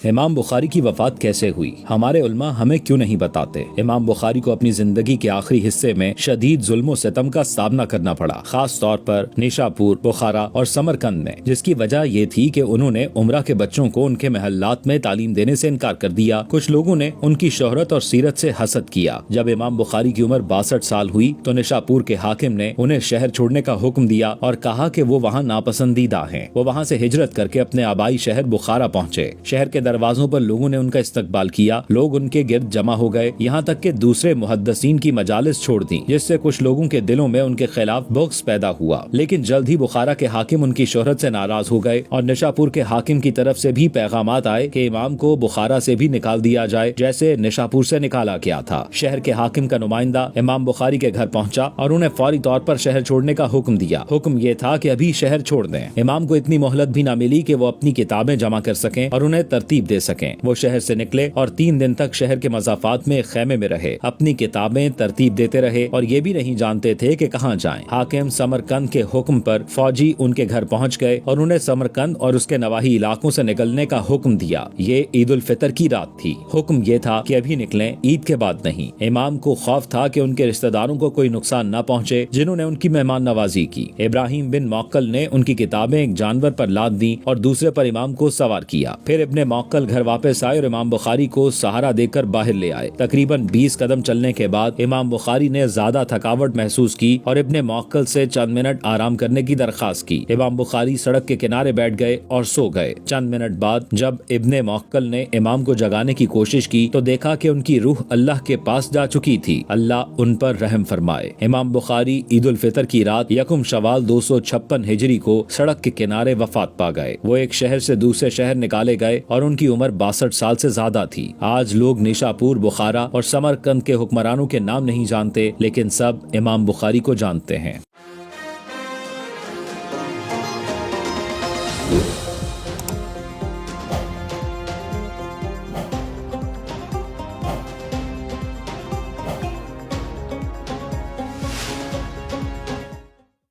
امام بخاری کی وفات کیسے ہوئی؟ ہمارے علماء ہمیں کیوں نہیں بتاتے؟ امام بخاری کو اپنی زندگی کے آخری حصے میں شدید ظلم و ستم کا سامنا کرنا پڑا، خاص طور پر نیشاپور، بخارا اور سمرقند میں، جس کی وجہ یہ تھی کہ انہوں نے عمرہ کے بچوں کو ان کے محلات میں تعلیم دینے سے انکار کر دیا۔ کچھ لوگوں نے ان کی شہرت اور سیرت سے حسد کیا۔ جب امام بخاری کی عمر 62 سال ہوئی تو نیشاپور کے حاکم نے انہیں شہر چھوڑنے کا حکم دیا اور کہا کہ وہ وہاں ناپسندیدہ ہیں۔ وہ وہاں سے ہجرت کر کے اپنے آبائی شہر بخارا پہنچے۔ شہر کے دروازوں پر لوگوں نے ان کا استقبال کیا، لوگ ان کے گرد جمع ہو گئے، یہاں تک کہ دوسرے محدثین کی مجالس چھوڑ دیں، جس سے کچھ لوگوں کے دلوں میں ان کے خلاف بغض پیدا ہوا۔ لیکن جلد ہی بخارا کے حاکم ان کی شہرت سے ناراض ہو گئے اور نیشاپور کے حاکم کی طرف سے بھی پیغامات آئے کہ امام کو بخارا سے بھی نکال دیا جائے جیسے نیشاپور سے نکالا گیا تھا۔ شہر کے حاکم کا نمائندہ امام بخاری کے گھر پہنچا اور انہیں فوری طور پر شہر چھوڑنے کا حکم دیا۔ حکم یہ تھا کہ ابھی شہر چھوڑ دیں۔ امام کو اتنی مہلت بھی نہ ملی کہ وہ اپنی کتابیں جمع کر سکیں اور انہیں ترتیب دے سکیں۔ وہ شہر سے نکلے اور 3 دن تک شہر کے مضافات میں ایک خیمے میں رہے، اپنی کتابیں ترتیب دیتے رہے اور یہ بھی نہیں جانتے تھے کہ کہاں جائیں۔ حاکم سمرقند کے حکم پر فوجی ان کے گھر پہنچ گئے اور انہیں سمرقند اور اس کے نواحی علاقوں سے نکلنے کا حکم دیا۔ یہ عید الفطر کی رات تھی۔ حکم یہ تھا کہ ابھی نکلیں، عید کے بعد نہیں۔ امام کو خوف تھا کہ ان کے رشتہ داروں کو کوئی نقصان نہ پہنچے جنہوں نے ان کی مہمان نوازی کی۔ ابراہیم بن موکل نے ان کی کتابیں ایک جانور پر لاد دیں اور دوسرے پر امام کو سوار کیا۔ پھر ابن موکل گھر واپس آئے اور امام بخاری کو سہارا دے کر باہر لے آئے۔ تقریباً 20 قدم چلنے کے بعد امام بخاری نے زیادہ تھکاوٹ محسوس کی اور ابن موکل سے چند منٹ آرام کرنے کی درخواست کی۔ امام بخاری سڑک کے کنارے بیٹھ گئے اور سو گئے۔ چند منٹ بعد جب ابن موکل نے امام کو جگانے کی کوشش کی تو دیکھا کہ ان کی روح اللہ کے پاس جا چکی تھی۔ اللہ ان پر رحم فرمائے۔ امام بخاری عید الفطر کی رات یکم شوال 256 ہجری کو سڑک کے کنارے وفات پا گئے۔ وہ ایک شہر سے دوسرے شہر نکالے گئے اور ان کی عمر 62 سال سے زیادہ تھی۔ آج لوگ نیشاپور، بخارا اور سمرقند کے حکمرانوں کے نام نہیں جانتے، لیکن سب امام بخاری کو جانتے ہیں۔